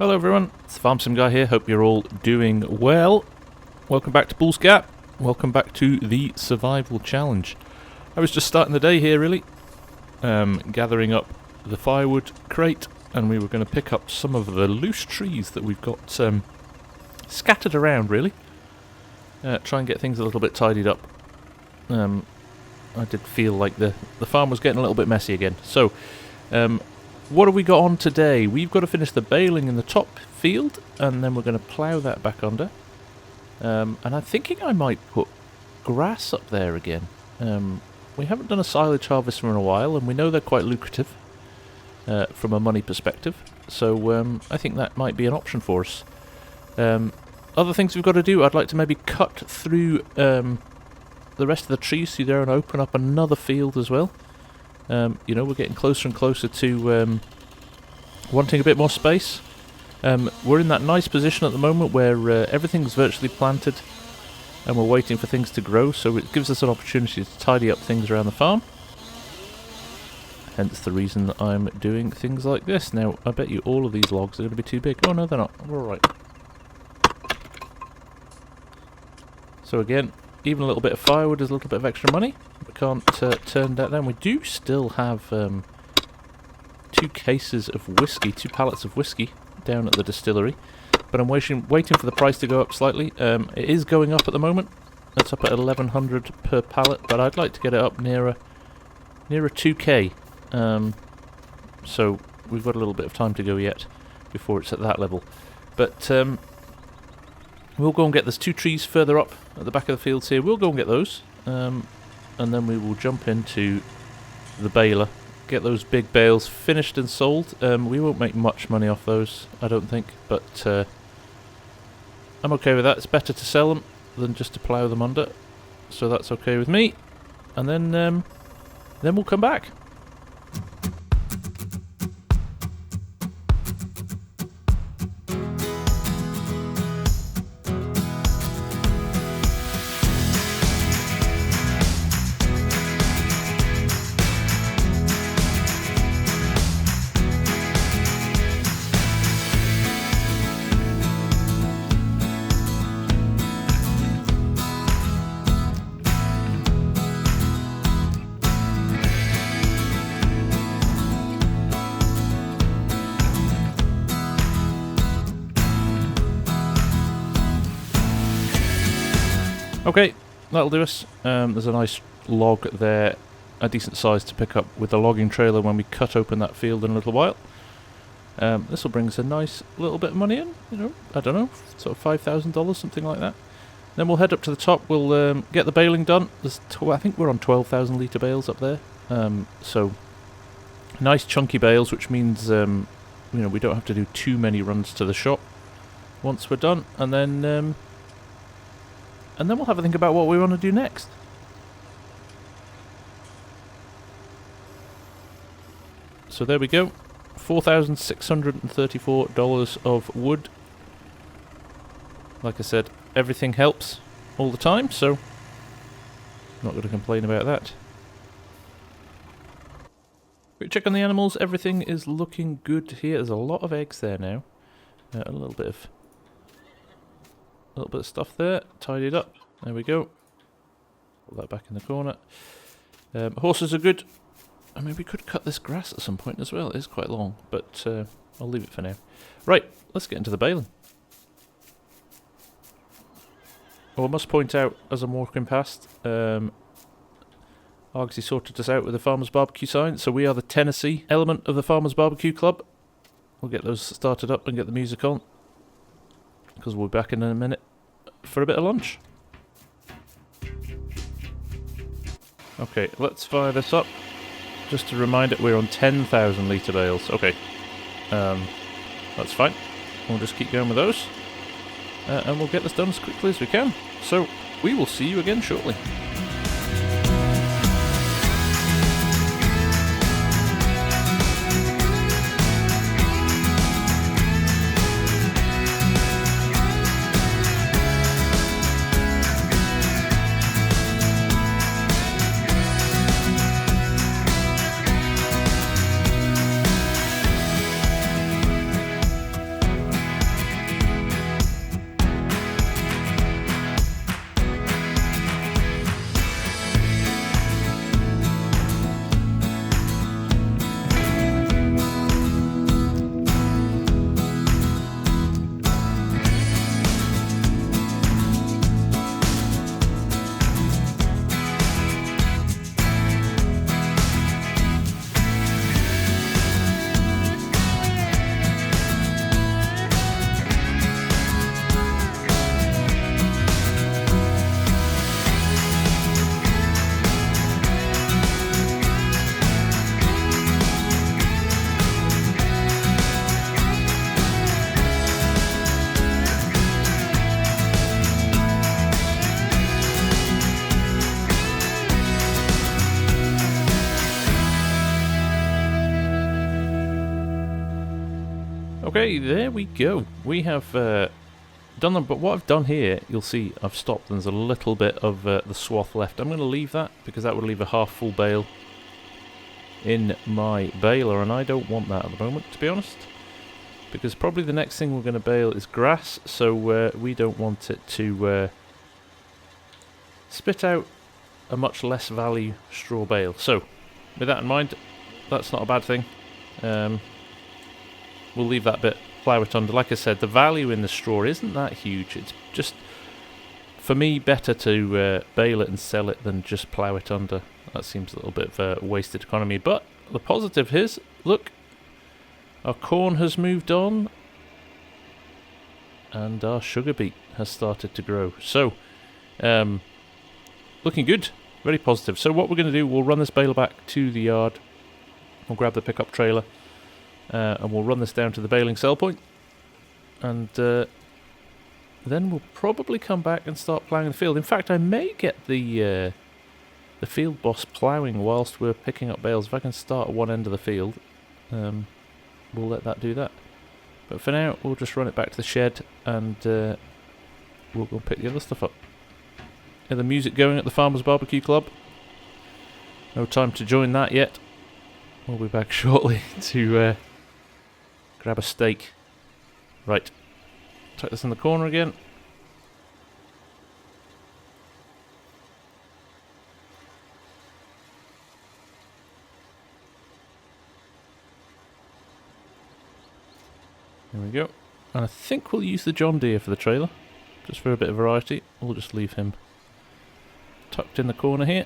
Hello everyone, it's the Farm Sim Guy here, hope you're all doing well. Welcome back to Bull's Gap, welcome back to the Survival Challenge. I was just starting the day here really, gathering up the firewood crate, and we were going to pick up some of the loose trees that we've got scattered around really. Try and get things a little bit tidied up. I did feel like the farm was getting a little bit messy again. So, what have we got on today? We've got to finish the baling in the top field, and then we're going to plough that back under. And I'm thinking I might put grass up there again. We haven't done a silage harvest for a while, and we know they're quite lucrative from a money perspective. So I think that might be an option for us. Other things we've got to do, I'd like to maybe cut through the rest of the trees through there and open up another field as well. You know, we're getting closer and closer to wanting a bit more space. We're in that nice position at the moment where everything's virtually planted and we're waiting for things to grow, so it gives us an opportunity to tidy up things around the farm. Hence the reason I'm doing things like this. Now, I bet you all of these logs are going to be too big. Oh no, they're not. We're alright. So again, even a little bit of firewood is a little bit of extra money. We can't turn that down. We do still have 2 cases of whiskey, 2 pallets of whiskey down at the distillery. But I'm waiting for the price to go up slightly. It is going up at the moment. It's up at 1100 per pallet, but I'd like to get it up nearer 2k. So we've got a little bit of time to go yet before it's at that level. But we'll go and get, there's 2 trees further up at the back of the fields here. We'll go and get those. And then we will jump into the baler, get those big bales finished and sold. We won't make much money off those, I don't think, but I'm okay with that. It's better to sell them than just to plough them under, so that's okay with me. And then we'll come back. Okay, that'll do us. There's a nice log there, a decent size to pick up with the logging trailer when we cut open that field in a little while. This will bring us a nice little bit of money in, you know, I don't know, sort of $5,000, something like that. Then we'll head up to the top, we'll get the baling done. I think we're on 12,000 litre bales up there. So, nice chunky bales, which means, you know, we don't have to do too many runs to the shop once we're done. And then we'll have a think about what we want to do next. So there we go. $4,634 of wood. Like I said, everything helps all the time, so not going to complain about that. Quick check on the animals. Everything is looking good here. There's a lot of eggs there now. A little bit of stuff there, tidied up. There we go. Put that back in the corner. Horses are good. I mean, we could cut this grass at some point as well. It is quite long, but I'll leave it for now. Right, let's get into the baling. Oh, I must point out, as I'm walking past, Argsy sorted us out with the Farmer's Barbecue sign, so we are the Tennessee element of the Farmer's Barbecue Club. We'll get those started up and get the music on, because we'll be back in a minute for a bit of lunch. Okay, let's fire this up. Just to remind it, we're on 10,000 litre bales. Okay, that's fine. We'll just keep going with those. And we'll get this done as quickly as we can. So, we will see you again shortly. Okay, there we go. We have done them, but what I've done here, you'll see I've stopped and there's a little bit of the swath left. I'm going to leave that because that would leave a half full bale in my baler, and I don't want that at the moment, to be honest, because probably the next thing we're going to bale is grass, so we don't want it to spit out a much less value straw bale. So with that in mind, that's not a bad thing. We'll leave that bit, plough it under. Like I said, the value in the straw isn't that huge. It's just, for me, better to bale it and sell it than just plough it under. That seems a little bit of a wasted economy. But the positive is, look, our corn has moved on and our sugar beet has started to grow. So, looking good, very positive. So what we're going to do, we'll run this baler back to the yard. We'll grab the pickup trailer and we'll run this down to the baling sell point. And then we'll probably come back and start ploughing the field. In fact, I may get the field boss ploughing whilst we're picking up bales. If I can start at one end of the field, we'll let that do that. But for now, we'll just run it back to the shed and we'll go pick the other stuff up. Hear the music going at the Farmers Barbecue Club. No time to join that yet. We'll be back shortly to grab a steak. Right, tuck this in the corner again. There we go. And I think we'll use the John Deere for the trailer, just for a bit of variety. We'll just leave him tucked in the corner here.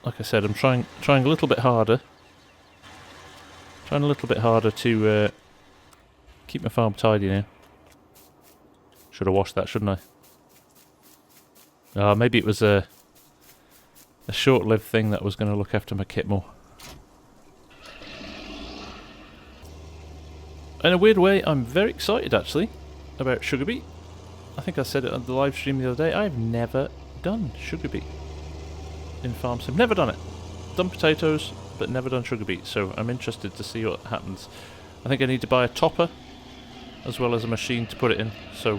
Like I said, I'm trying a little bit harder. Trying a little bit harder to keep my farm tidy now. Should have washed that, shouldn't I? Maybe it was a short-lived thing that was going to look after my kit more. In a weird way, I'm very excited actually about sugar beet. I think I said it on the live stream the other day. I've never done sugar beet in farm sim. Never done it. Done potatoes, but never done sugar beet. So I'm interested to see what happens. I think I need to buy a topper as well as a machine to put it in. So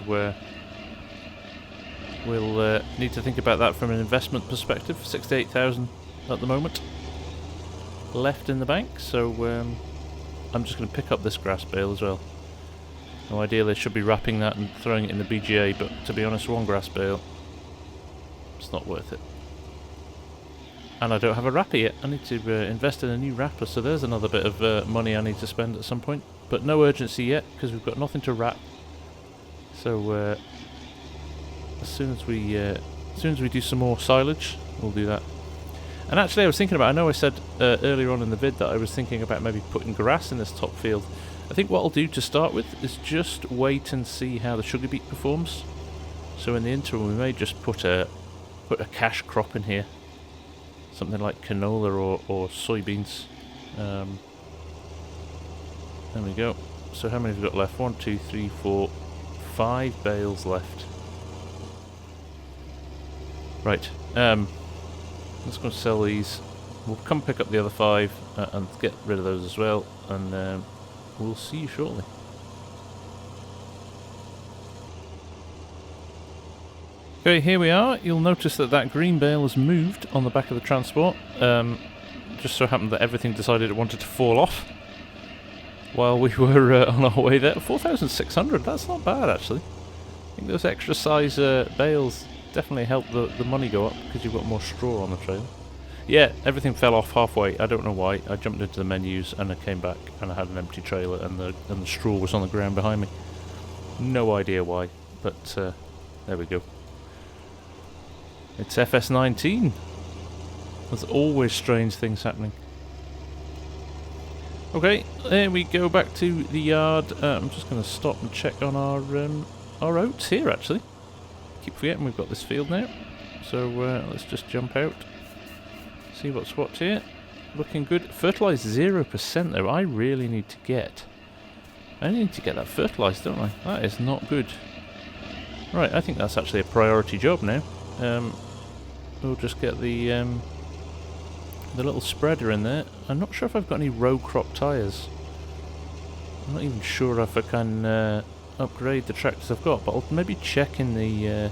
we'll need to think about that from an investment perspective. 68,000 at the moment left in the bank. So I'm just going to pick up this grass bale as well. No idea, they should be wrapping that and throwing it in the BGA, but to be honest, one grass bale, it's not worth it. And I don't have a wrapper yet. I need to invest in a new wrapper, so there's another bit of money I need to spend at some point. But no urgency yet, because we've got nothing to wrap. So as soon as we do some more silage, we'll do that. And actually I was thinking about, I know I said earlier on in the vid that I was thinking about maybe putting grass in this top field. I think what I'll do to start with is just wait and see how the sugar beet performs. So in the interim we may just put a cash crop in here. Something like canola or soybeans. There we go. So how many have we got left? 1, 2, 3, 4, 5 bales left. Right. Let's go and sell these. We'll come pick up the other 5 and get rid of those as well, and we'll see you shortly. Okay, here we are. You'll notice that green bale has moved on the back of the transport. Just so happened that everything decided it wanted to fall off while we were on our way there. 4,600, that's not bad actually. I think those extra size bales definitely help the money go up because you've got more straw on the trailer. Yeah, everything fell off halfway. I don't know why. I jumped into the menus and I came back and I had an empty trailer and the straw was on the ground behind me. No idea why, but there we go. It's FS19. There's always strange things happening. Okay, there we go, back to the yard. I'm just going to stop and check on our oats here actually. Keep forgetting we've got this field now. So let's just jump out. See what's what here. Looking good. Fertilised 0% though. I really need to get that fertilised, don't I? That is not good. Right, I think that's actually a priority job now. We'll just get the little spreader in there. I'm not sure if I've got any row crop tyres. I'm not even sure if I can upgrade the tractors I've got, but I'll maybe check in the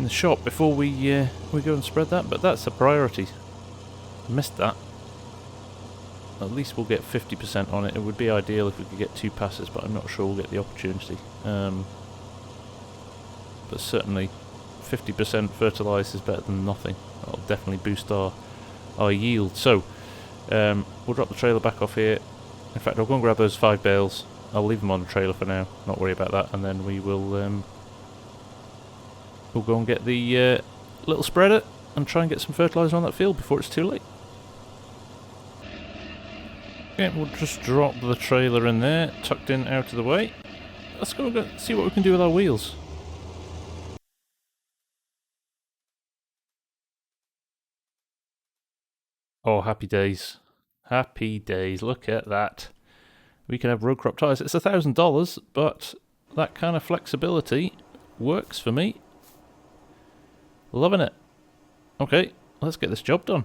shop before we go and spread that. But that's a priority. Missed that. At least we'll get 50% on it. It would be ideal if we could get 2 passes, but I'm not sure we'll get the opportunity. But certainly 50% fertilised is better than nothing. That'll definitely boost our yield. So we'll drop the trailer back off here. In fact, I'll go and grab those 5 bales. I'll leave them on the trailer for now, not worry about that, and then we will we'll go and get the little spreader and try and get some fertiliser on that field before it's too late. Okay, we'll just drop the trailer in there, tucked in out of the way. Let's go and see what we can do with our wheels. Oh, happy days. Happy days, look at that. We can have road crop tyres. It's $1,000, but that kind of flexibility works for me. Loving it. Okay, let's get this job done.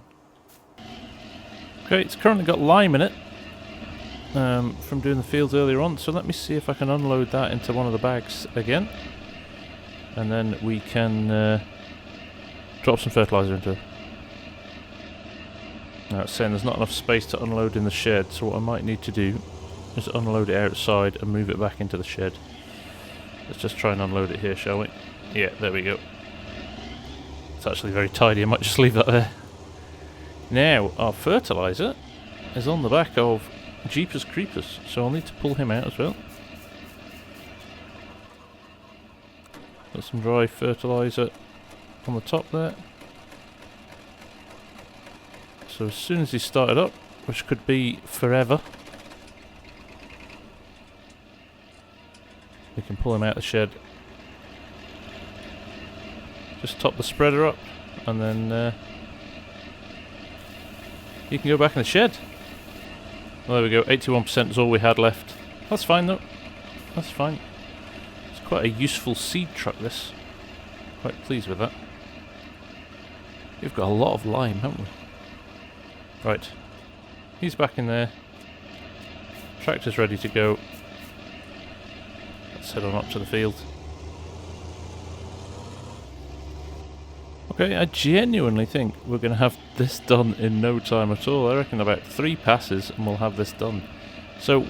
Okay, it's currently got lime in it from doing the fields earlier on, so let me see if I can unload that into one of the bags again. And then we can drop some fertiliser into it. Now it's saying there's not enough space to unload in the shed, so what I might need to do is unload it outside and move it back into the shed. Let's just try and unload it here, shall we? Yeah, there we go. It's actually very tidy, I might just leave that there. Now, our fertiliser is on the back of Jeepers Creepers, so I'll need to pull him out as well. Got some dry fertiliser on the top there. So as soon as he started up, which could be forever, we can pull him out of the shed. Just top the spreader up, and then you can go back in the shed. Well, there we go, 81% is all we had left. That's fine though, that's fine. It's quite a useful seed truck, this. Quite pleased with that. We've got a lot of lime, haven't we? Right, he's back in there. Tractor's ready to go. Let's head on up to the field. Okay, I genuinely think we're going to have this done in no time at all. I reckon about 3 passes and we'll have this done. So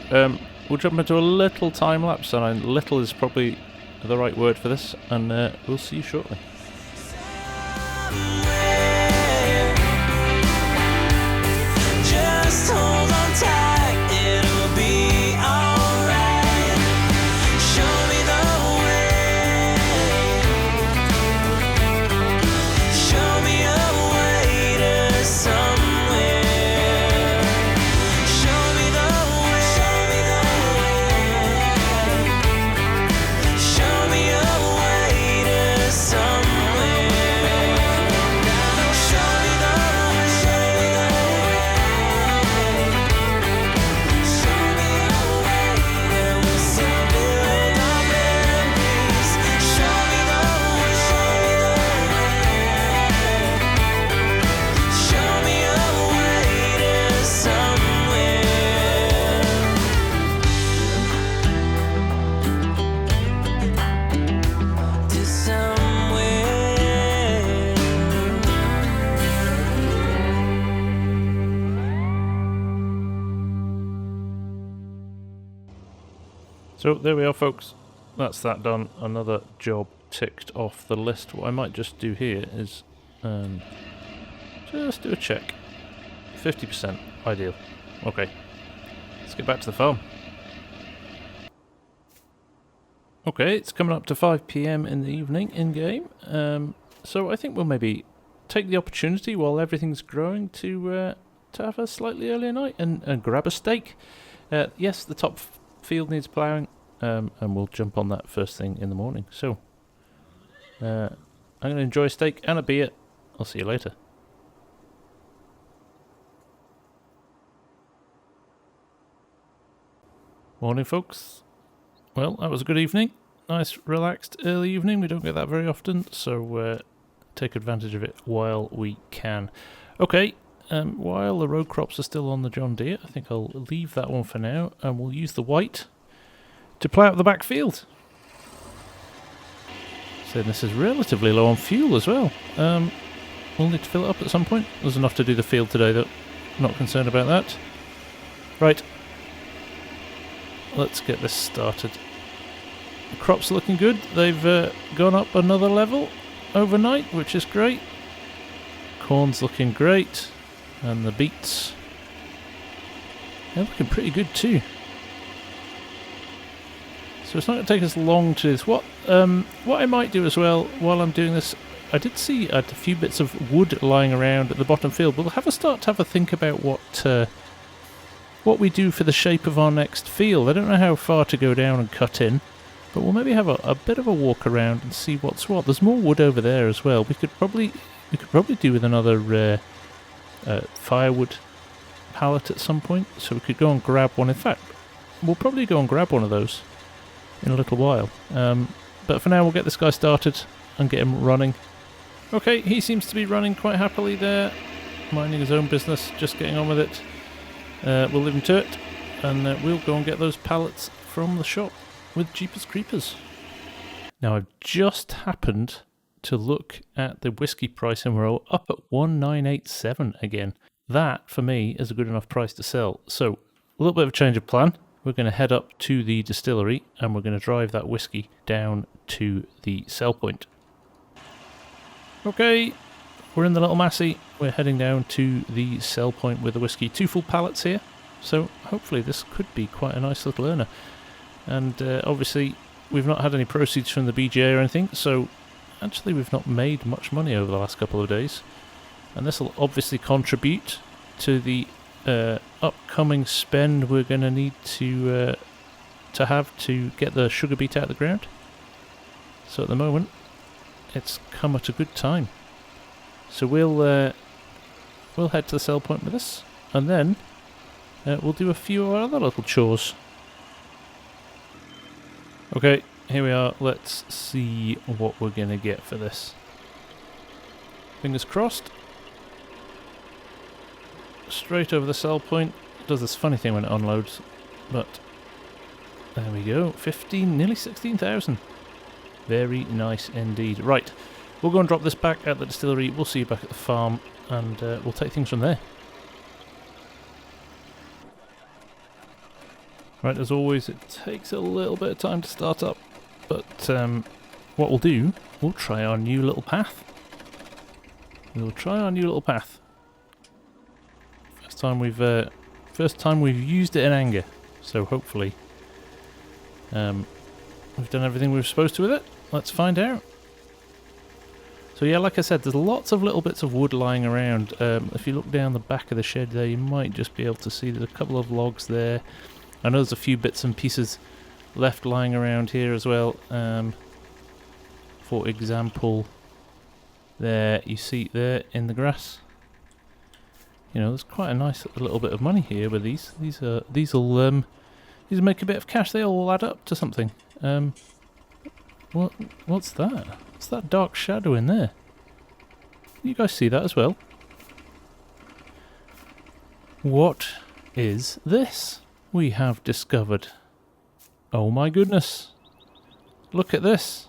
we'll jump into a little time lapse, and little is probably the right word for this, and we'll see you shortly. Just hold on tight, it'll be alright. Show me the way. Show me a way to somewhere. Show me the way. Show me a way to somewhere. Show me the So there we are, folks. That's that done. Another job ticked off the list. What I might just do here is just do a check. 50%, ideal. Okay, let's get back to the farm. Okay, it's coming up to 5 PM in the evening in game. So I think we'll maybe take the opportunity while everything's growing to have a slightly earlier night and grab a steak. Yes, the top field needs ploughing, and we'll jump on that first thing in the morning. So I'm going to enjoy a steak and a beer. I'll see you later. Morning, folks. Well, that was a good evening. Nice, relaxed, early evening. We don't get that very often, so take advantage of it while we can. Okay, while the road crops are still on the John Deere, I think I'll leave that one for now, and we'll use the white to plough up the backfield. So this is relatively low on fuel as well. We'll need to fill it up at some point. There's enough to do the field today though. Not concerned about that. Right. Let's get this started. The crops are looking good. They've gone up another level overnight, which is great. Corn's looking great. And the beets, they're looking pretty good too. So it's not going to take us long to do this. What I might do as well while I'm doing this, I did see a few bits of wood lying around at the bottom field. We'll have a think about what we do for the shape of our next field. I don't know how far to go down and cut in, but we'll maybe have a bit of a walk around and see what's what. There's more wood over there as well. We could probably do with another firewood pallet at some point, so we could go and grab one. In fact, we'll probably go and grab one of those in a little while. But for now, we'll get this guy started and get him running. Okay, he seems to be running quite happily there, minding his own business, just getting on with it. We'll leave him to it, and we'll go and get those pallets from the shop with Jeepers Creepers. Now, I've just happened to look at the whiskey price, and we're up at 1987 again. That, for me, is a good enough price to sell. So, a little bit of a change of plan. We're going to head up to the distillery, and we're going to drive that whiskey down to the sell point. Okay, we're in the little Massey. We're heading down to the sell point with the whiskey. 2 full pallets here, so hopefully this could be quite a nice little earner. And obviously, we've not had any proceeds from the BGA or anything, so actually we've not made much money over the last couple of days. And this will obviously contribute to the upcoming spend we're going to need to have to get the sugar beet out of the ground. So at the moment, it's come at a good time. So we'll head to the sell point with this, and then we'll do a few of our other little chores. Okay, here we are. Let's see what we're going to get for this. Fingers crossed. Straight over the sell point. It does this funny thing when it unloads, but there we go. 15, nearly 16,000. Very nice indeed. Right, we'll go and drop this back at the distillery. We'll see you back at the farm, and we'll take things from there. Right, as always, it takes a little bit of time to start up, but what we'll do, we'll try our new little path. We'll try our new little path. First time we've used it in anger, so hopefully we've done everything we were supposed to with it. Let's find out. So yeah, like I said, there's lots of little bits of wood lying around. If you look down the back of the shed there, you might just be able to see there's a couple of logs there. I know there's a few bits and pieces left lying around here as well. For example, there, you see there in the grass. You know, there's quite a nice little bit of money here with these. These will make a bit of cash. They all add up to something. What's that? What's that dark shadow in there? You guys see that as well? What is this we have discovered? Oh my goodness. Look at this.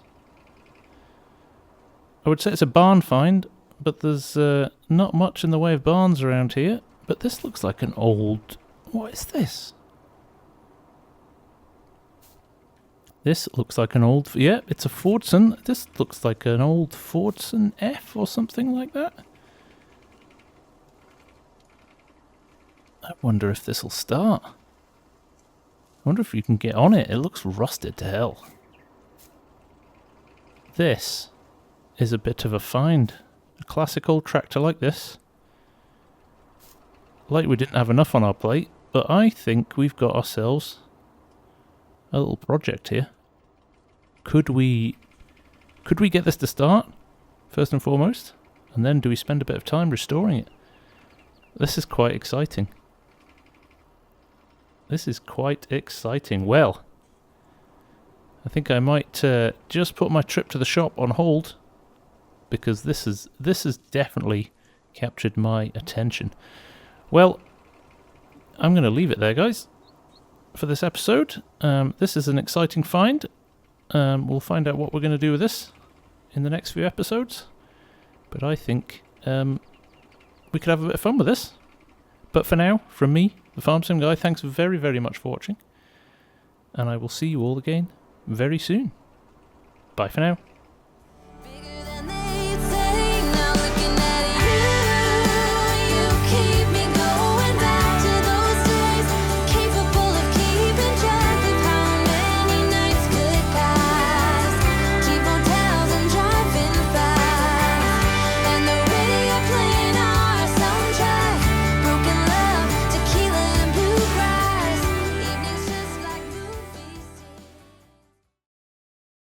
I would say it's a barn find, but there's not much in the way of barns around here. But this looks like an old... What is this? This looks like an old... Yeah, it's a Fordson. This looks like an old Fordson F or something like that. I wonder if this will start. I wonder if you can get on it. It looks rusted to hell. This is a bit of a find. A classic old tractor like this. Like we didn't have enough on our plate, but I think we've got ourselves a little project here. Could we get this to start, first and foremost? And then do we spend a bit of time restoring it? This is quite exciting. This is quite exciting. Well, I think I might just put my trip to the shop on hold, because this has definitely captured my attention. Well, I'm going to leave it there, guys. for this episode. This is an exciting find. We'll find out what we're going to do with this in the next few episodes. But I think we could have a bit of fun with this. But for now, from me, the Farm Sim Guy, thanks very, very much for watching. And I will see you all again very soon. Bye for now.